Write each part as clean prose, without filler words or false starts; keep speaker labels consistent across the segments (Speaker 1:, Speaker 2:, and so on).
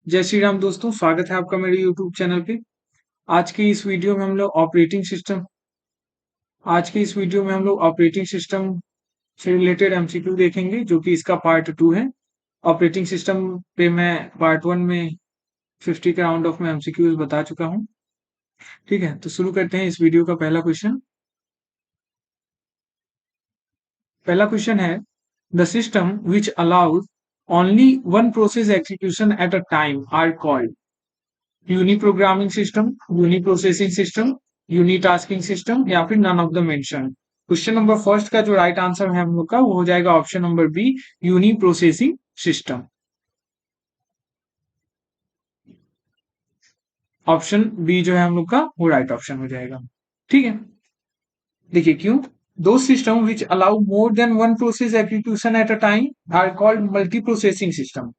Speaker 1: जय श्री राम दोस्तों, स्वागत है आपका मेरे YouTube चैनल पे। आज की इस वीडियो में हम लोग ऑपरेटिंग सिस्टम से रिलेटेड एमसीक्यू देखेंगे, जो कि इसका पार्ट 2 है। ऑपरेटिंग सिस्टम पे मैं पार्ट 1 में 50 के राउंड ऑफ में एमसीक्यूज बता चुका हूँ। ठीक है, तो शुरू करते हैं इस वीडियो का पहला क्वेश्चन। पहला क्वेश्चन है, the system which allows only one process execution at a time are called uniprogramming system, uniprocessing system, unitasking system या फिर none of the mention. Question number first का जो राइट आंसर है हम लोग का, वो हो जाएगा option number B, uniprocessing system. Option B जो है हम लोग का, वो राइट ऑप्शन हो जाएगा। ठीक है, देखिए क्यों। दो system which allow more than one process execution at a time are called multi processing system,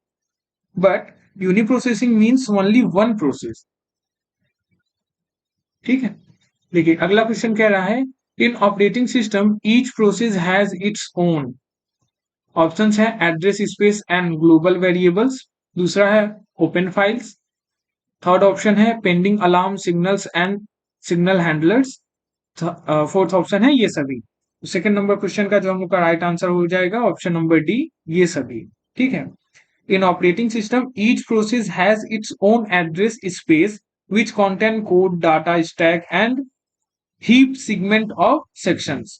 Speaker 1: but uniprocessing means only one process. ठीक है, देखिए अगला क्वेश्चन कह रहा है, in operating system each process has its own. Option है address space and global variables, दूसरा है ओपन फाइल्स, थर्ड ऑप्शन है pending alarm signals and signal handlers, fourth option है ये सभी। सेकंड नंबर क्वेश्चन का जो हम लोग का राइट आंसर हो जाएगा ऑप्शन नंबर डी, ये सभी। ठीक है, in operating system each process has its own address space which contain code, data stack, and heap segment of sections.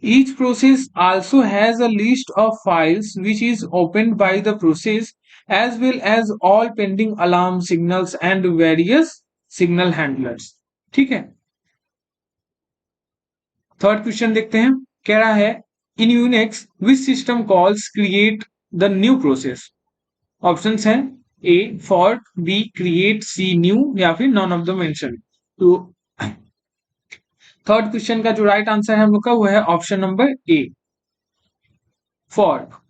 Speaker 1: Each process also has a list of files which is opened by the process as well as all pending alarm signals and various signal handlers. ठीक है, third question देखते हैं। कह रहा है, in Unix which system calls create the new process. Options हैं A fork, B create, C new या फिर नॉन ऑफ द मेंशन। तो थर्ड क्वेश्चन का जो राइट आंसर है हम लोग का, वो है option number A, fork.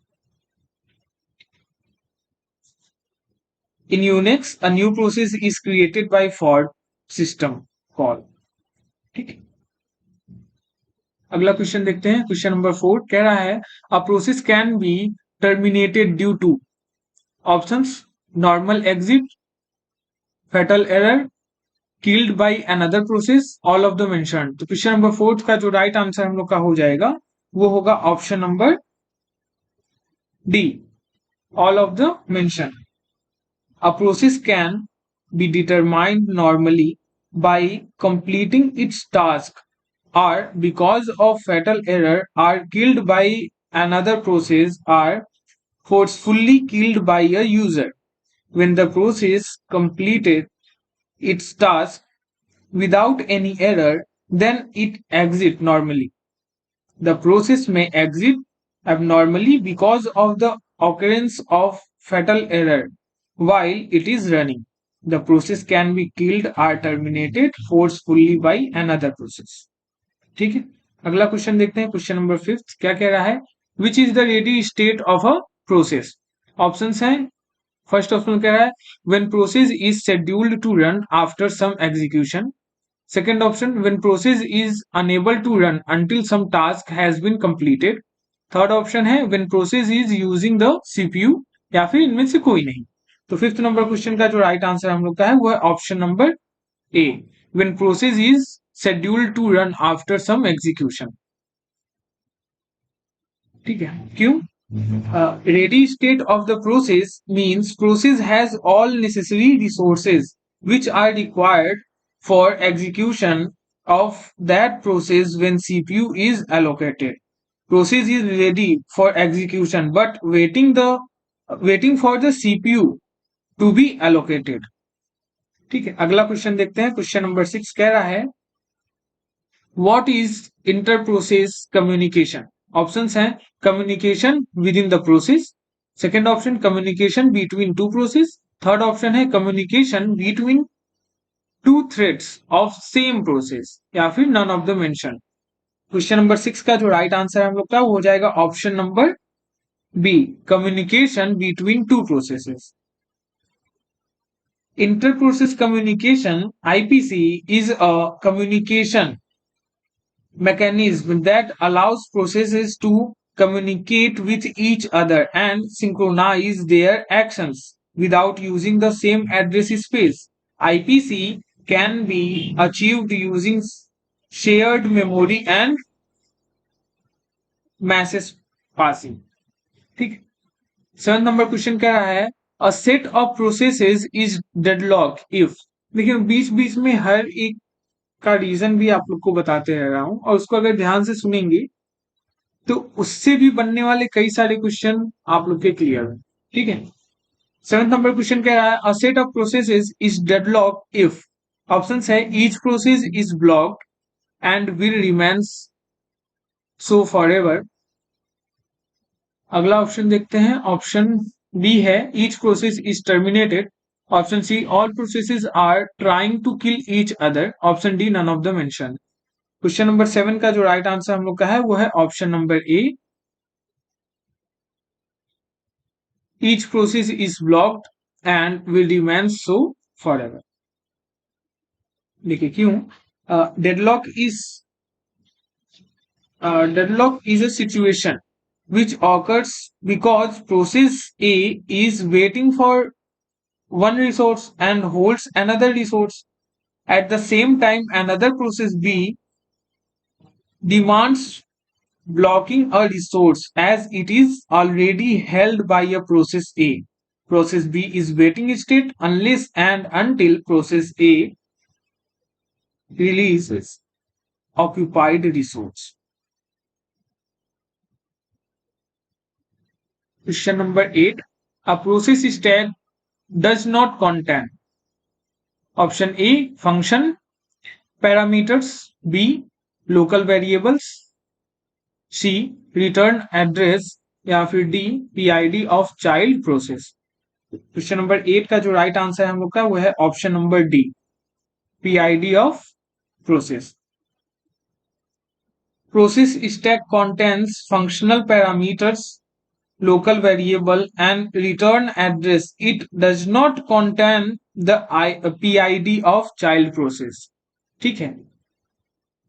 Speaker 1: In Unix, a new process is created by fork system call. ठीक है, अगला क्वेश्चन देखते हैं। क्वेश्चन नंबर 4 कह रहा है, a process can be terminated due to. Options, normal exit, fatal error, killed by another process, all of the mentioned. तो question number 4 का जो राइट आंसर हम लोग का हो जाएगा, वो होगा option number D, all of the mention. A process can be determined normally by completing its task or because of fatal error are killed by another process or forcefully killed by a user. When the process completed its task without any error, then it exits normally. The process may exit abnormally because of the occurrence of fatal error while it is running. The process can be killed or terminated forcefully by another process. ठीक है, अगला question देखते हैं। Question number 5 क्या कह रहा है, which is the ready state of a process. Options हैं, फर्स्ट ऑप्शन कह रहा है, when process is scheduled to run after some execution. Second option, when process is unable to run until some task has been completed. Third option है, when process is using the CPU, या फिर इनमें से कोई नहीं। तो fifth number question का जो राइट आंसर हम लोग का है, वो है option number A, when process is scheduled to run after some execution। ठीक है, क्यों। Ready state of the process means process has all necessary resources which are required for execution of that process when CPU is allocated. Process is ready for execution but waiting for the CPU to be allocated. ठीक है, अगला question देखते हैं। Question number 6 कह रहा है, What is inter-process communication? Options हैं, communication within the process. Second option, communication between two processes. Third option है communication between two threads of same process या फिर none of the mentioned. Question number 6 का जो right answer है हम लोग का, वो हो जाएगा option number B, communication between two processes. Inter-process communication (IPC) is a communication mechanism that allows processes to communicate with each other and synchronize their actions without using the same address space. IPC can be achieved using shared memory and message passing. ठीक। 7 number question कह रहा है a set of processes is deadlock if. देखिए बीच बीच में हर एक का reason भी आप लोग को बताते रह रहा हूं और उसको अगर ध्यान से सुनेंगे तो उससे भी बनने वाले कई सारे क्वेश्चन आप लोग के क्लियर है। ठीक है। 7 नंबर क्वेश्चन कह रहा है a set of processes is deadlock if. Option है each process is blocked and will remains so for ever. अगला ऑप्शन देखते हैं। ऑप्शन बी है each process is terminated. Option C all processes are trying to kill each other. Option D none of the mention. Question number 7 का जो right answer हम लोग का है वो है option number A each process is blocked and will remain so for ever. देखिए क्यों deadlock is a situation which occurs because process A is waiting for one resource and holds another resource. At the same time, another process B demands blocking a resource as it is already held by a process A. Process B is waiting state unless and until process A releases occupied resource. Question number 8. A process stack does not contain option A function parameters, B local variables, C return address या फिर D PID of child process। Question number 8 का जो right answer है हम लोग का वो है option number D PID of process। Process stack contains functional parameters, local variable and return address. It does not contain the PID of child process। ठीक है।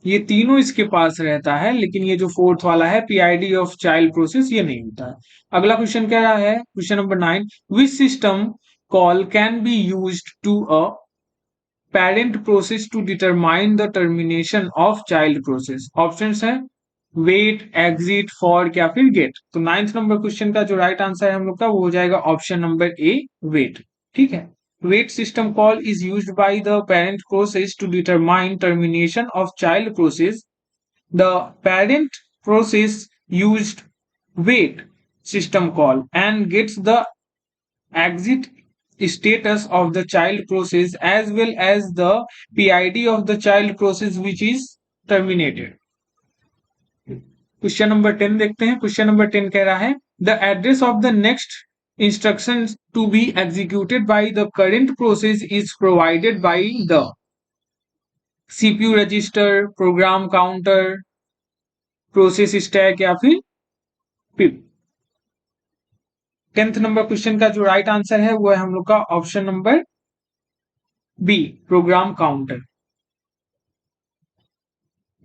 Speaker 1: ये तीनों इसके पास रहता है लेकिन ये जो फोर्थ वाला है PID ऑफ चाइल्ड प्रोसेस ये नहीं होता है। अगला क्वेश्चन कह रहा है question number 9 which system call can be used to a parent process to determine the termination of child process. Options है वेट एग्जिट फॉर्क या फिर गेट। तो 9th नंबर क्वेश्चन का जो राइट आंसर है हम लोग का वो हो जाएगा ऑप्शन नंबर ए वेट। ठीक है। Wait system call is used by the parent process to determine termination of child process. The parent process used wait system call and gets the exit status of the child process as well as the PID of the child process which is terminated. Question number 10 देखते हैं। Question number 10 कह रहा है the address of the next instructions to be executed by the current process is provided by the CPU register, program counter, process stack या फिर PIP। 10th number question का जो right answer है वो है हम लोग का option number B program counter.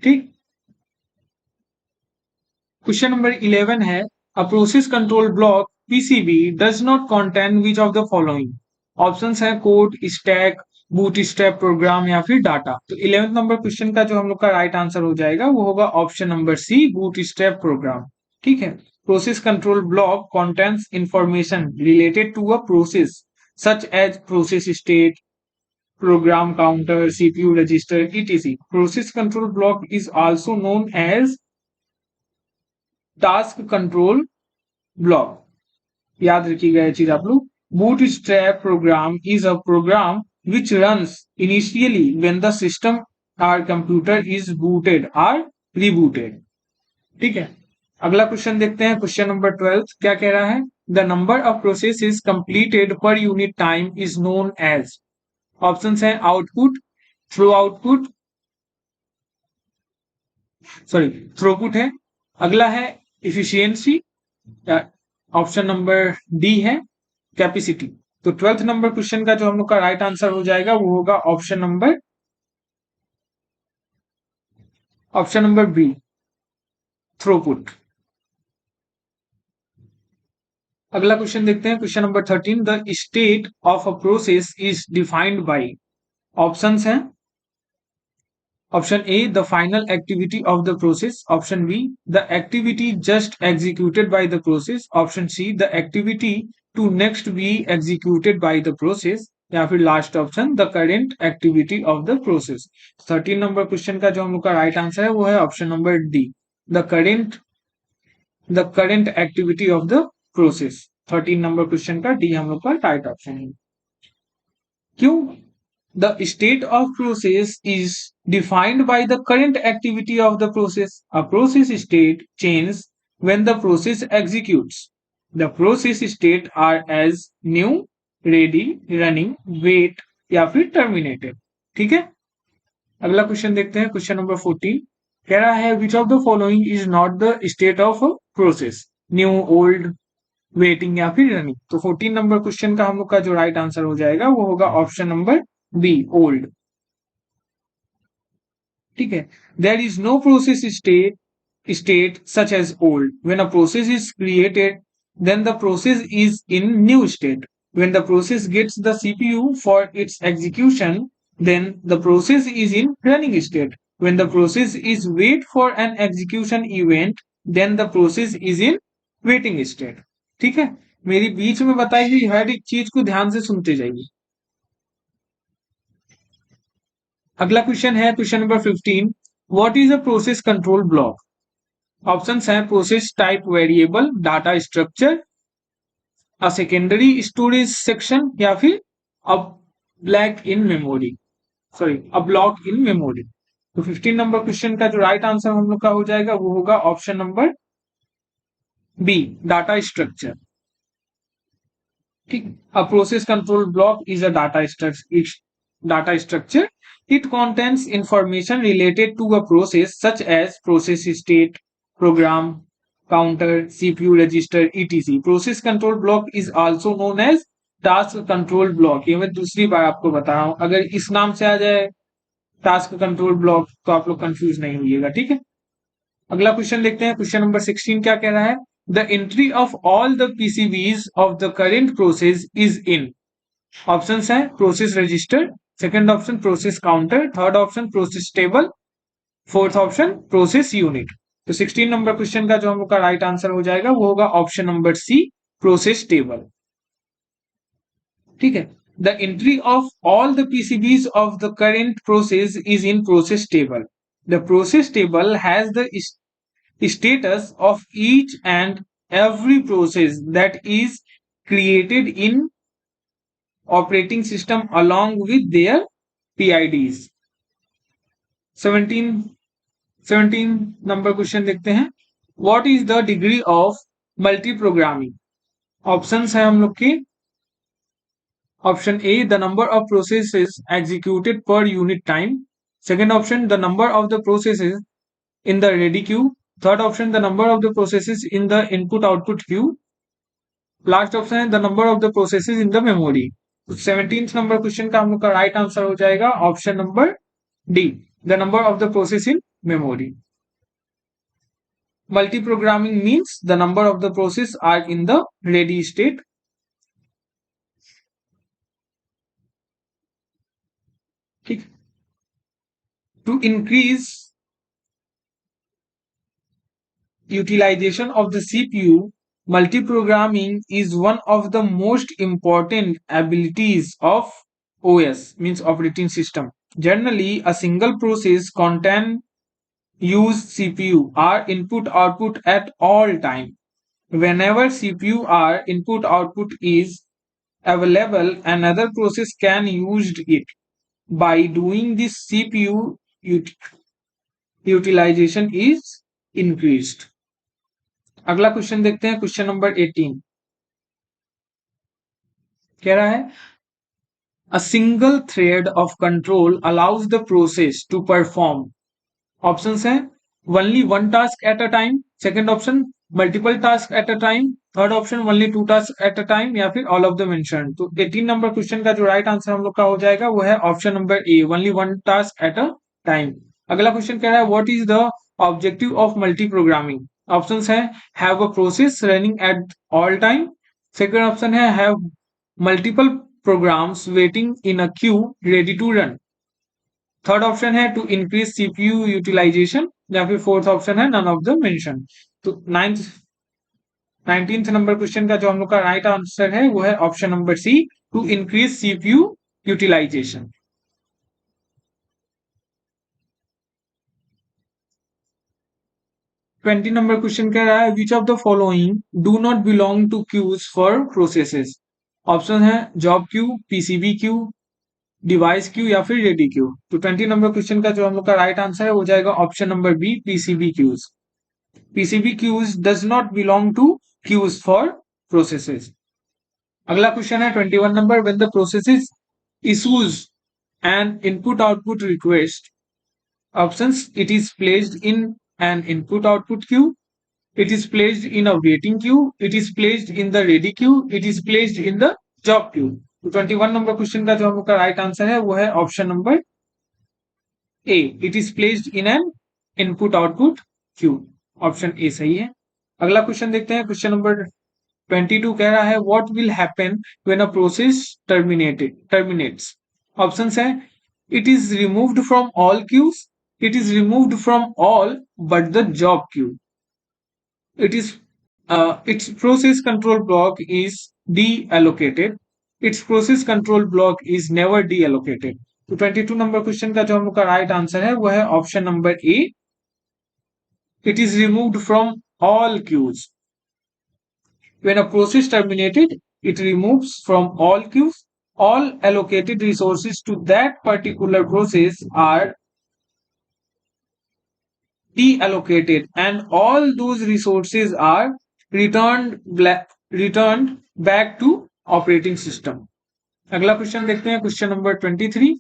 Speaker 1: ठीक। क्वेश्चन नंबर 11 है a process control block PCB does not contain which of the following. Options है कोड स्टैक बूटस्ट्रैप प्रोग्राम या फिर डाटा। तो 11th नंबर क्वेश्चन का जो हम लोग का राइट आंसर हो जाएगा वो होगा option number C bootstrap program. ठीक है। Process control block contains information related to a process such as process state program counter CPU register etc। process control block is also known as task control block। याद रखिएगा ये चीज आप लोग। bootstrap program is a program which runs initially when the system or computer is booted or rebooted। ठीक है। अगला question देखते हैं। क्वेश्चन नंबर 12 क्या कह रहा है the number of process completed per unit time is known as. Options है output through output sorry throughput है। अगला है इफिशियंसी ऑप्शन नंबर डी है कैपेसिटी। तो 12th नंबर क्वेश्चन का जो हम लोग का राइट आंसर हो जाएगा वो होगा ऑप्शन नंबर बी थ्रूपुट। अगला क्वेश्चन देखते हैं, question number 13, the state of a process is defined by. Options हैं, option A the final activity of the process, option B the activity just executed by the process, option C the activity to next be executed by the process, या फिर last option the current activity of the process. 13 number question का जो हम लोग का right answer है वो है option number D, the current activity of the process. 13 number question का डी हम लोग का राइट ऑप्शन है। क्यों? The state of process is defined by the current activity of the process. A process state changes when the process executes. The process state are as new, ready, running, wait या फिर terminated. ठीक है, अगला question देखते हैं, question number 14 कह रहा है which of the following is not the state of process, new, old, waiting या फिर रनिंग। तो 14 नंबर क्वेश्चन का हम लोग का जो राइट आंसर हो जाएगा वो होगा ऑप्शन नंबर बी, ओल्ड। ठीक है, there is no process state such as old. When a process is created then the process is in new state. When the process gets the CPU for its execution then the process is in running state. When the process is wait for an execution event then the process is in waiting state. ठीक है, मेरी बीच में बताई हुई हर एक चीज को ध्यान से सुनते जाइए। अगला क्वेश्चन है question number 15, what is a process control block. Options हैं process type variable, data structure, a secondary storage section या फिर a black in memory, sorry a block in memory. तो 15 नंबर क्वेश्चन का जो राइट आंसर हम लोग का हो जाएगा वो होगा option number B, data structure. ठीक, a process control block is a data structure. It contains information related to a process such as process state, program, counter, CPU register, etc. Process control block is also known as task control block। ये मैं दूसरी बार आपको बता रहा हूं, अगर इस नाम से आ जाए टास्क कंट्रोल ब्लॉक तो आप लोग कंफ्यूज नहीं होइएगा। ठीक है, अगला क्वेश्चन देखते हैं, क्वेश्चन नंबर 16 क्या कह रहा है, the entry of all the PCBs of the current process is in. Options हैं process register, second option process counter, third option process table, fourth option process unit. तो 16 नंबर क्वेश्चन का जो हम लोग का राइट आंसर हो जाएगा वो होगा option number C, process table. ठीक है, the entry of all the PCBs of the current process is in process table. The process table has the status of each and every process that is created in operating system along with their PIDs। 17 number question देखते हैं, what is the degree of multi programming. Options है हम लोग की, option A the number of processes executed पर unit time, second option the number of the processes in the ready queue, third option the number of the processes in the input output queue, last option है the number of the processes in the memory. 17th number question का हम लोग का right answer हो जाएगा option number D, the number of the process in memory. Multi programming means the number of the process are in the ready state. ठीक, to increase utilization of the CPU, multiprogramming is one of the most important abilities of OS, means operating system. Generally, a single process contain use CPU or input output at all time. Whenever CPU or input output is available, another process can use it. By doing this, CPU utilization is increased। अगला question देखते हैं, question number 18 कह रहा है a single thread of control allows the process to perform. Options हैं only one task at a time, second option multiple task at a time, third option only two task at a time या फिर all of the mention. तो 18 number question का जो right answer हम लोग का हो जाएगा वो है option number A, only one task at a time. अगला क्वेश्चन कह रहा है what is the objective of multi programming. Options हैं have a process running at all time, second option है have multiple programs waiting in a queue ready to run. Third option है to increase CPU utilization, या फिर fourth option है none of the mention. तो 19th number question का जो हम लोग का राइट आंसर है वो है option number C, to increase CPU utilization. 20 number question कह रहा है which of the following do not belong to queues for processes. Option है job queue, PCB queue, device queue या फिर रेडी क्यू। तो 20 नंबर क्वेश्चन का जो हम लोग का राइट आंसर है हो जाएगा option number B, PCB queues. PCB queues does not belong to queues for processes. अगला क्वेश्चन है 21 number, when the process issues an input output request, options it is placed in an input output queue, it is placed in a waiting queue, it is placed in the ready queue, it is placed in the job queue। तो 21 number question का जो हम लोग का right answer है वो है option number A, it is placed in an input output Q. Option A सही है। अगला क्वेश्चन देखते हैं, क्वेश्चन नंबर 22 कह रहा है what will happen when a process terminates. Options है it is removed from all queues, it is removed from all but the job queue, it is its process control block is deallocated, its process control block is never deallocated। तो 22 number question का जो हम लोग का right answer है वो है option number A, it is removed from all queues. When a process terminated, it removes from all queues, all allocated resources to that particular process are deallocated and all those resources are returned back to operating system। अगला question देखते हैं, question number 23,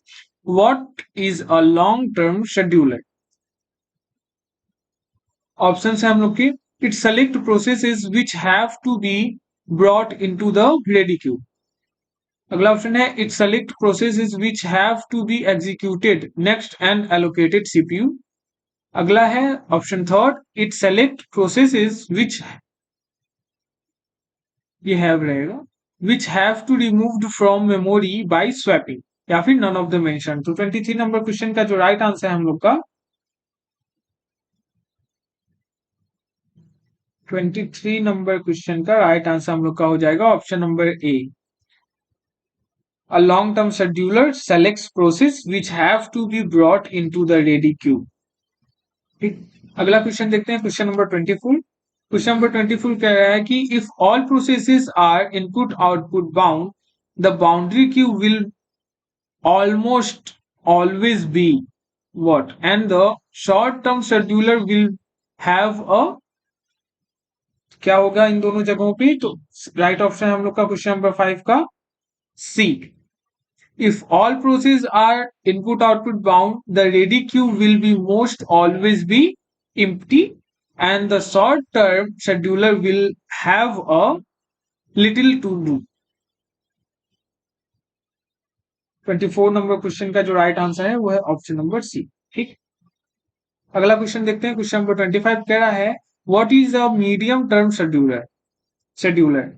Speaker 1: what is a long term scheduler. Option है हम लोग के it select processes which have to be brought into the ready queue. अगला option है it select processes which have to be executed next and allocated CPU. अगला है option third it select processes which ये have रहेगा which have to removed from memory by swapping, या फिर none of the mention. तो 23 number question का जो right answer है हम लोग का 23 नंबर क्वेश्चन का राइट आंसर हम लोग का हो जाएगा option number A, a long term scheduler selects process which have to be brought into the ready queue. ठीक, अगला क्वेश्चन देखते हैं, क्वेश्चन नंबर 24। क्वेश्चन नंबर 24 कह रहा है कि if all processes are input output bound the boundary queue will almost always be what, and the short term scheduler will have a क्या होगा इन दोनों जगहों पे। तो राइट ऑप्शन हम लोग का क्वेश्चन नंबर 5 का सी, if all processes are input output bound the ready queue will be most always be empty and the short term scheduler will have a little to do। 24 number question का जो right answer है वो है option number सी। ठीक, अगला question देखते हैं, question number 25 कह रहा है what is a medium term scheduler.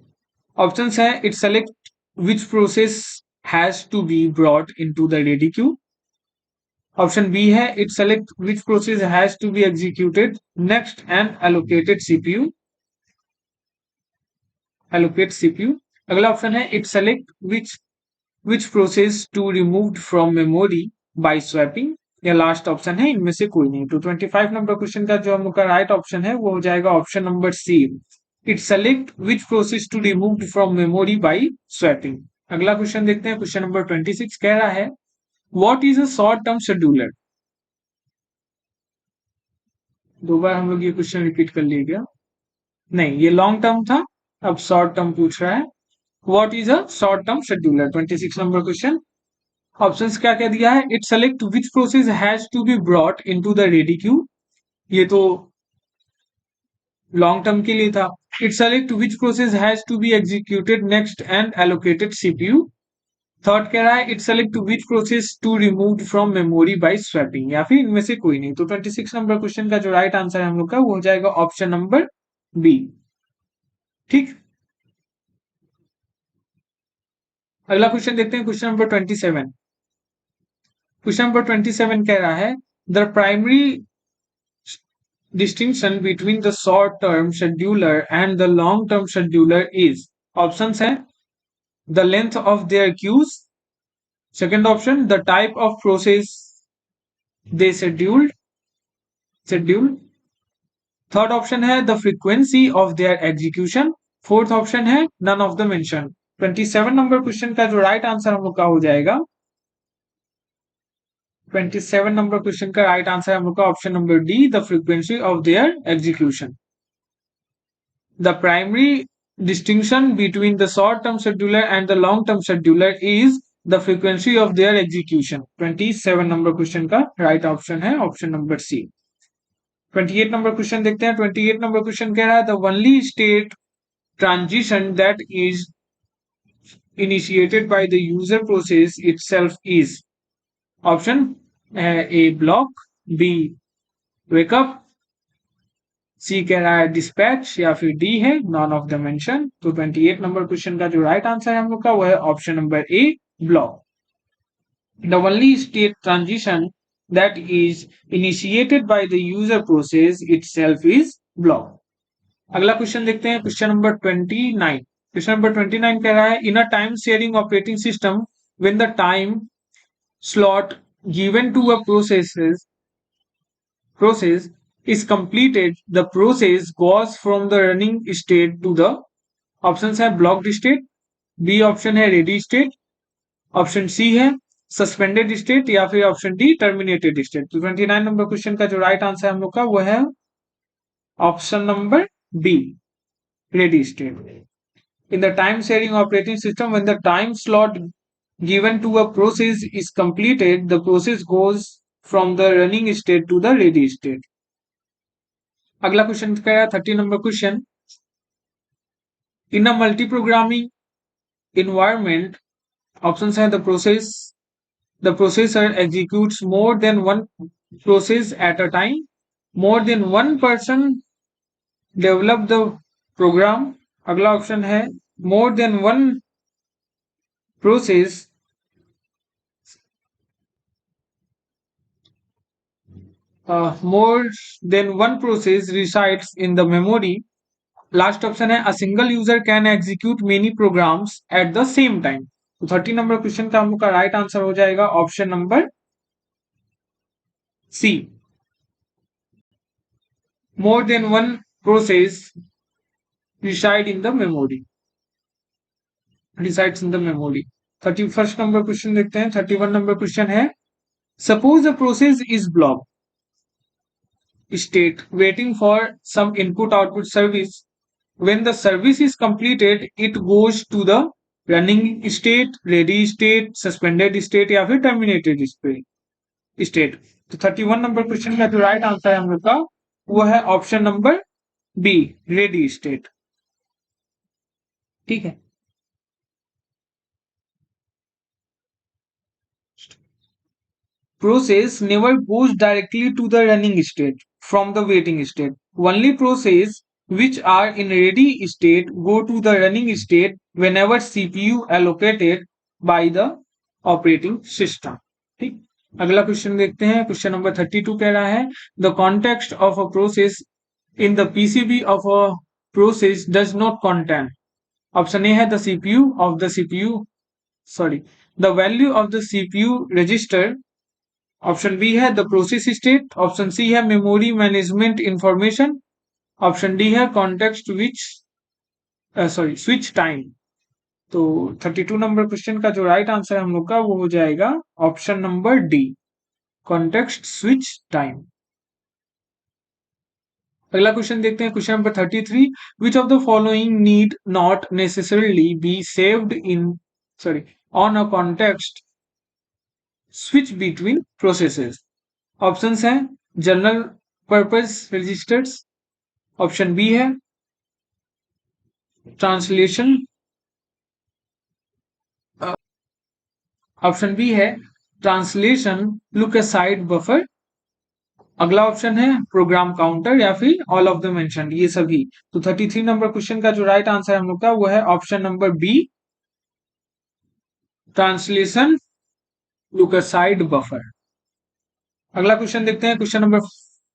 Speaker 1: Options है it select which process has to be brought into the ready queue. Option B है it select which process has to be executed next and allocate CPU. अगला option है it select which process to removed from memory by swapping, या last option है इनमें से कोई नहीं। तो 25 नंबर क्वेश्चन का जो हम लोग का राइट ऑप्शन है वो हो जाएगा option number C, it select which process to remove from memory by swapping. अगला क्वेश्चन देखते हैं, क्वेश्चन नंबर 26 कह रहा है what is a short term scheduler. दो बार हम लोग ये क्वेश्चन रिपीट कर लिए क्या, नहीं ये लॉन्ग टर्म था, अब शॉर्ट टर्म पूछ रहा है। What is a short term scheduler 26 number question. Options क्या क्या दिया है, it select which process has to be brought into the ready queue, ये तो लॉन्ग टर्म के लिए था। It select which process has to be executed next and allocated CPU. Third कह रहा है it select which process to remove from memory by swapping, या फिर इनमें से कोई नहीं। तो 26 नंबर क्वेश्चन का जो राइट आंसर है हम लोग का वो हो जाएगा ऑप्शन नंबर बी। ठीक, अगला क्वेश्चन देखते हैं, क्वेश्चन नंबर 27। क्वेश्चन नंबर 27 कह रहा है the primary distinction between the short term scheduler and the long term scheduler is, options है the length of their queues, second option the type of process they schedule, third option है the frequency of their execution, fourth option है none of the mention. 27 number question का जो right answer हम लोग का हो जाएगा, 27 नंबर क्वेश्चन का राइट आंसर हम लोग का option number D, the frequency of their execution. The primary distinction between the short term scheduler and the long term scheduler is the frequency of their execution। 27 number question का right option है option number C. 28 number question देखते हैं। 28 number question कह रहा है the only state transition that is initiated by the user process itself is, option A block, B wake up, सी कह रहा है डिस्पैच, या फिर डी है नॉन ऑफ द मेंशन। तो 28 नंबर क्वेश्चन का जो राइट आंसर है हम लोग का वो है option number A block. The only state transition that is initiated by the user process itself is block. अगला क्वेश्चन देखते हैं, क्वेश्चन नंबर 29। क्वेश्चन नंबर 29 कह रहा है in a time sharing operating system when the time slot given to a process is completed, the process goes from the running state to the, option है blocked state, B option है ready state, option C है suspended state, या फिर option D terminated state. तो 29 number question का जो right answer हम लोग का वो है option number be ready state. In the time sharing operating system, when the time slot given to a process is completed, the process goes from the running state to the ready state। अगला question क्या है 30 number question, in a multi programming environment, options है the processor executes more than one process at a time, more than one person develop the program, अगला option है more than one process more than one process resides in the memory, last option है a single user can execute many programs at the same time. तो 30 number question का हम लोग का right answer हो जाएगा option number C, more than one process reside in the memory, resides in the memory. 31st number question देखते हैं। 31 number question है suppose the process is block state waiting for some input output service, when the service is completed it goes to the running state, ready state, suspended state या फिर terminated state। तो 31 number question का जो right answer है हम लोग का वो है option number be ready state. ठीक है, process never goes directly to the running state from the waiting state. Only process which are in ready state go to the running state whenever CPU allocated by the operating system। ठीक, अगला question देखते हैं। Question number 32 कह रहा है the context of a process in the PCB of a process does not contain, option A है the CPU of the CPU sorry the value of the CPU register, option B है the process state, option C है memory management information, option D है context which switch time. तो 32 number question का जो right answer है हम लोग का वो हो जाएगा option number D context switch time. अगला क्वेश्चन देखते हैं, question number 33 which of the following need not necessarily be saved in on a context switch between processes, options हैं general purpose registers, option B है translation, option B है translation look aside buffer, अगला option है program counter, या फिर all of the mention ये सभी। तो 33 नंबर क्वेश्चन का जो राइट आंसर हम लोग का वो है option number B translation lookaside buffer. अगला क्वेश्चन देखते हैं, क्वेश्चन नंबर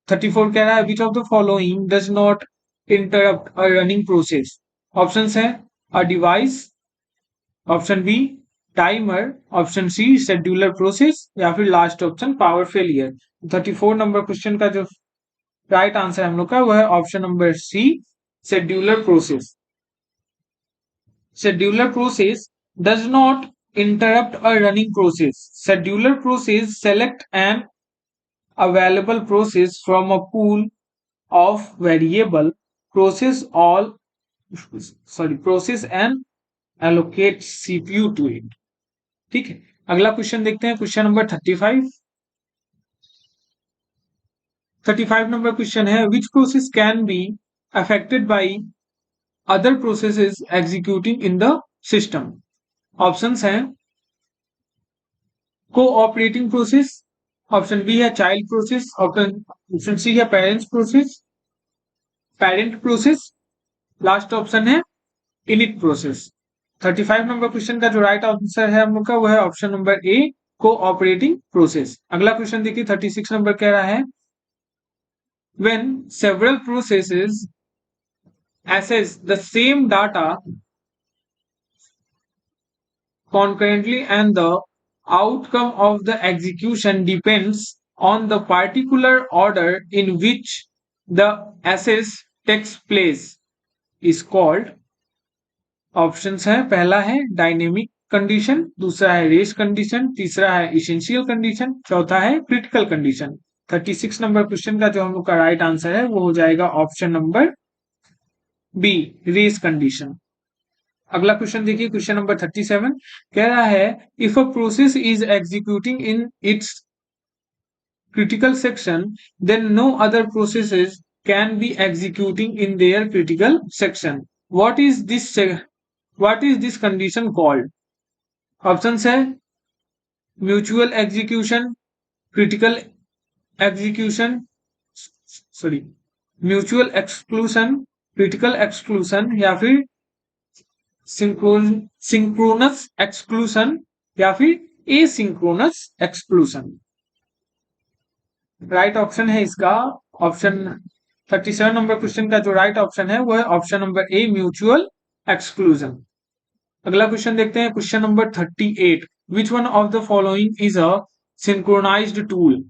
Speaker 1: 34 कह रहा है which of the following does not interrupt a running process. Options हैं a device, option B timer, option C scheduler process या फिर last option power failure. 34 number question का जो राइट आंसर हम लोग का वो है option number C scheduler process. Scheduler process does not interrupt a running process. Scheduler process select an available process from a pool of variable process all process and allocate CPU to it। ठीक है, अगला question देखते हैं, question number 35। 35 number question है which process can be affected by other processes executing in the system. Options हैं cooperating process, option B है child process, option C है parent process, last option है इनिट प्रोसेस। 35 नंबर क्वेश्चन का जो right answer है हम लोग का वो है ऑप्शन नंबर ए कोऑपरेटिंग प्रोसेस। अगला क्वेश्चन देखिए 36 नंबर कह रहा है when several processes access the same data concurrently and the outcome of the execution depends on the particular order in which the access takes place is called। Options है पहला है dynamic condition, दूसरा है race condition, तीसरा है essential condition, चौथा है critical condition. 36 number question का जो हम लोग का राइट आंसर है वो हो जाएगा option number B race condition. अगला क्वेश्चन देखिए क्वेश्चन नंबर 37 कह रहा है if a process is executing in its critical section then no other processes can be executing in their critical section। what is this condition called? Options है mutual execution, critical execution, sorry mutual exclusion, critical exclusion या फिर synchronous exclusion या फिर asynchronous exclusion. Right option है इसका option 37 number question का जो right option है वो है option number A mutual exclusion. अगला क्वेश्चन देखते हैं question number 38 which one of the following is a synchronized tool,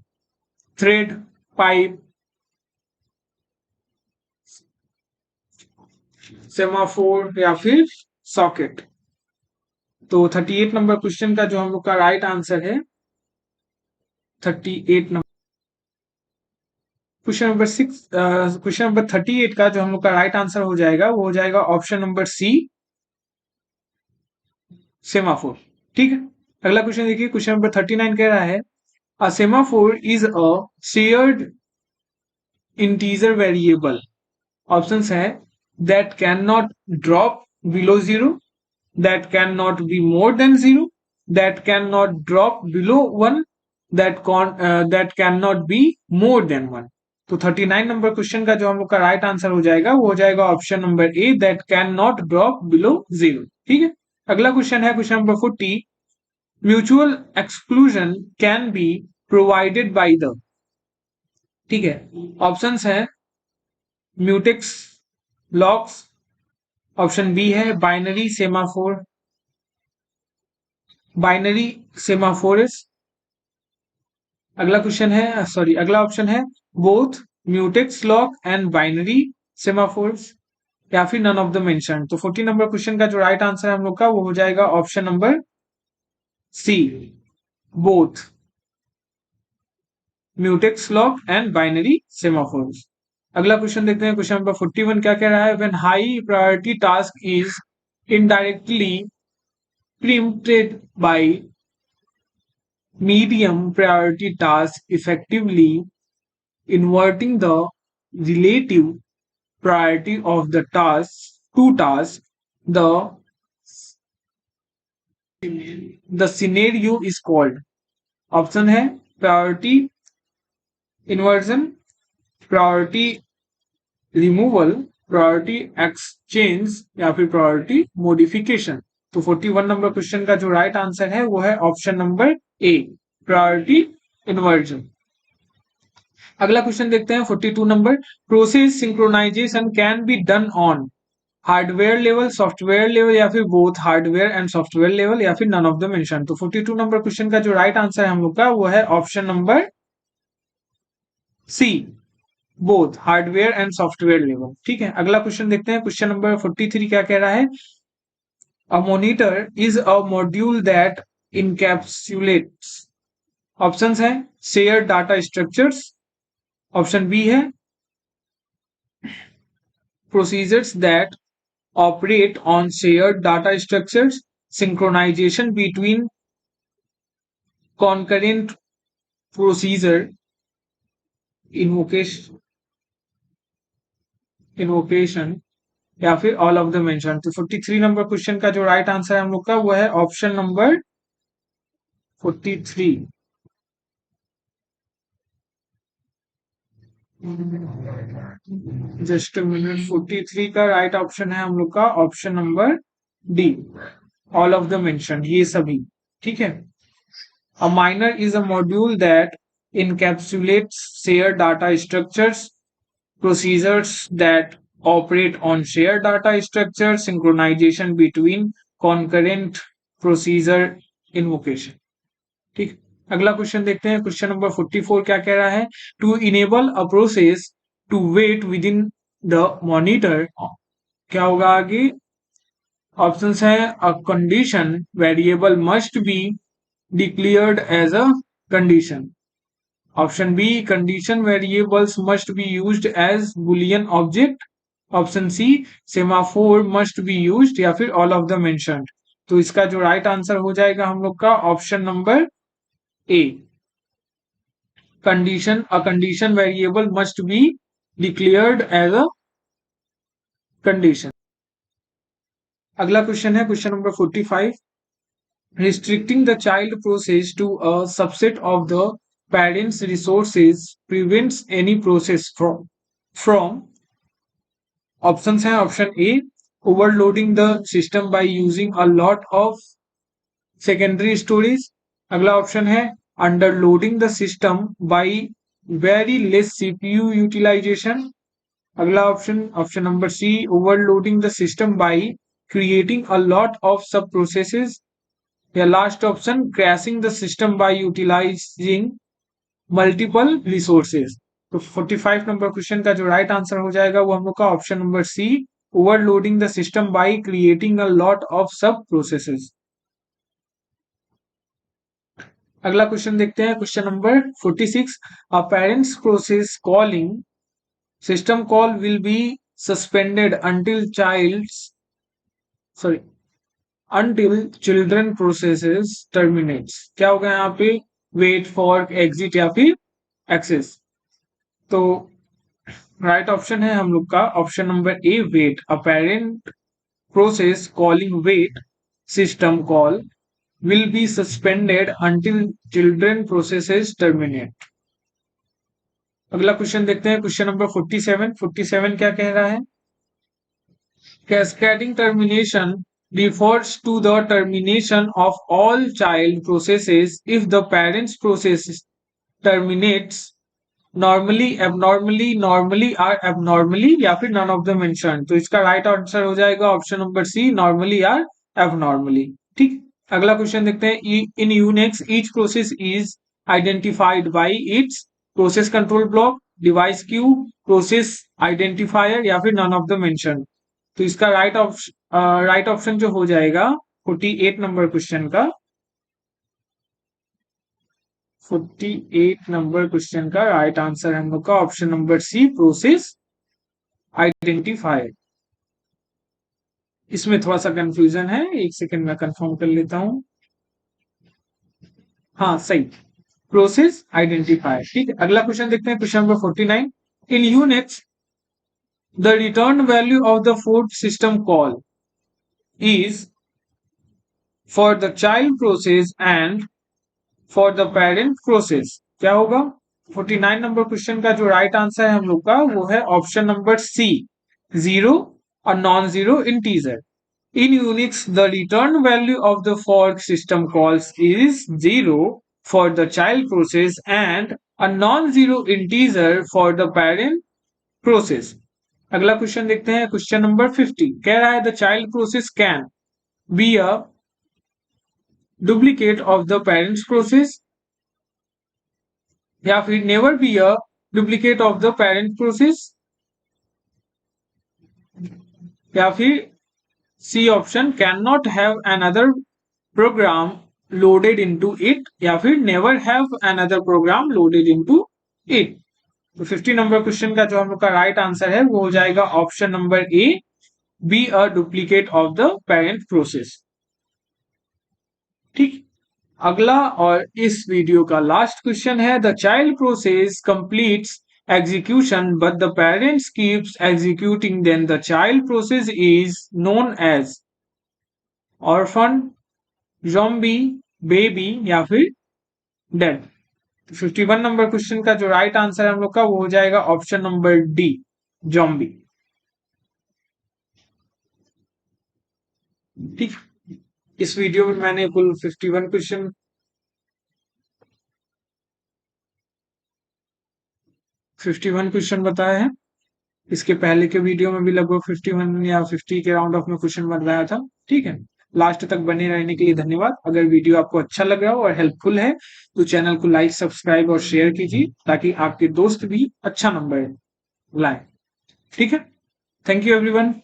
Speaker 1: thread, pipe, semaphore या फिर सॉकेट। तो 38 नंबर क्वेश्चन का जो हम लोग का राइट आंसर है 38 नंबर क्वेश्चन नंबर 38 का जो हम लोग का राइट आंसर हो जाएगा वो हो जाएगा ऑप्शन नंबर सी सेमाफोर। ठीक है, अगला क्वेश्चन देखिए क्वेश्चन नंबर 39 कह रहा है a semaphore is a shared integer variable. Options है that cannot drop below zero, that cannot be more than zero, that cannot drop below one, that cannot be more than one। तो 39 number question का जो हम लोग का right answer हो जाएगा वो हो जाएगा option number A that can not drop below zero. ठीक है, अगला क्वेश्चन है question number 40 mutual exclusion can be provided by the. ठीक है, ऑप्शंस है म्यूटेक्स लॉक्स, ऑप्शन बी है बाइनरी सेमाफोर्स। अगला ऑप्शन है both mutex lock and binary semaphores या फिर नन ऑफ द मेंशन। तो 40 नंबर क्वेश्चन का जो राइट आंसर है हम लोग का वो हो जाएगा option number C both mutex lock and binary semaphores. अगला क्वेश्चन देखते हैं क्वेश्चन नंबर 41 क्या कह रहा है when high priority task is indirectly preempted by medium priority task effectively inverting the relative priority of the two tasks the scenario is called। Option है priority inversion, priority removal, priority exchange या फिर priority modification. तो 41 number question का जो right answer है वो है option number A, priority inversion. अगला क्वेश्चन देखते हैं 42 number, process synchronization can be done on hardware level, software level या फिर both hardware and software level या फिर नन ऑफ द मेंशन। तो 42 नंबर क्वेश्चन का जो राइट आंसर है हम लोग का वो है option number C, both hardware and software level. ठीक है, अगला क्वेश्चन देखते हैं क्वेश्चन नंबर 43 क्या कह रहा है, a monitor is a module that encapsulates, options है share data structures, option B है procedures that operate on shared data structures, synchronization between concurrent procedure, invocation या फिर ऑल ऑफ द मेंशन। तो 43 number question का जो right answer है हम लोग का वो है ऑप्शन नंबर 43। जस्ट मिनट, 43 का राइट ऑप्शन है हम लोग का option number D, all of the mention, ये सभी। ठीक है, a miner is a module that encapsulates shared data structures, procedures that operate on shared data structures, synchronization between concurrent procedure, invocation। ठीक, अगला क्वेश्चन देखते हैं क्वेश्चन नंबर 44 क्या कह रहा है, to enable a process to wait within the monitor, क्या होगा आगे, ऑप्शंस है a condition variable must be declared as a condition, option B condition variables must be used as boolean object, option C semaphore must be used या फिर all of the mentioned। तो इसका जो right answer हो जाएगा हम लोग का option number A, condition, a condition variable must be declared as a condition. अगला क्वेश्चन है question number 45, restricting the child process to a subset of the parent's resources prevents any process from options हैं option A overloading the system by using a lot of secondary storage, अगला option है underloading the system by very less CPU utilization, अगला option option number C overloading the system by creating a lot of sub processes, या last option crashing the system by utilizing multiple resources. तो 45 number question का जो right answer हो जाएगा वो हम लोग का option number C, overloading the system by creating a lot of sub processes. अगला क्वेश्चन देखते हैं question number 46, a parents process calling system call will be suspended until childs, sorry, until children processes terminates, क्या होगा यहाँ पे, wait for exit या फिर access. तो राइट ऑप्शन है हम लोग का option number A, wait, a parent process calling wait system call will be suspended until children processes terminate। अगला क्वेश्चन देखते हैं क्वेश्चन नंबर 47। 47 क्या कह रहा है, cascading termination refers to the termination of all child processes if the parent's process terminates normally, abnormally, normally or abnormally या फिर none of the mentioned। तो इसका राइट आंसर हो जाएगा ऑप्शन नंबर सी, नॉर्मली और एबनॉर्मली। ठीक, अगला क्वेश्चन देखते हैं, इन Unix each process is identified by it's process control block, device Q, process identifier या फिर नन ऑफ द मेंशन। तो इसका राइट ऑप्शन जो हो जाएगा 48 नंबर क्वेश्चन का, 48 नंबर क्वेश्चन का राइट आंसर हम लोग का option number C, process identifier. इसमें थोड़ा सा कंफ्यूजन है, एक सेकंड में कंफर्म कर लेता हूं, हाँ सही, प्रोसेस आइडेंटिफायर। ठीक है, अगला क्वेश्चन देखते हैं question number 49, in Unix the return value of the fourth system call is for the child process and for the parent process, क्या होगा। 49 नंबर क्वेश्चन का जो राइट आंसर है हम लोग का वो है ऑप्शन नंबर सी, जीरो और non zero integer. In Unix, the return value of the fork system calls is 0 for the child process and a non-zero integer for the parent process. अगला question देखते हैं, क्वेश्चन नंबर 50 कह रहा है the child process can be a duplicate of the parents process या फिर never be a duplicate of the parent process या फिर C option can not have another program loaded into it या फिर never have another program loaded into it. तो 50 number question का जो हम लोग का राइट आंसर है वो हो जाएगा option number A, B a duplicate of the parent process. ठीक, अगला और इस वीडियो का लास्ट क्वेश्चन है the child process completes execution but the parents keeps executing then the child process is known as orphan, zombie, baby या फिर dead। 51 number question का जो राइट आंसर है हम लोग का वो हो जाएगा ऑप्शन नंबर डी, जॉम्बी। ठीक, इस वीडियो में मैंने कुल 51 क्वेश्चन 51 क्वेश्चन बताए हैं। इसके पहले के वीडियो में भी लगभग 51 या 50 के राउंड ऑफ में क्वेश्चन बताया था। ठीक है, लास्ट तक बने रहने के लिए धन्यवाद। अगर वीडियो आपको अच्छा लग रहा हो और हेल्पफुल है तो चैनल को लाइक, सब्सक्राइब और शेयर कीजिए ताकि आपके दोस्त भी अच्छा नंबर लाए। ठीक है, थैंक यू एवरीवन।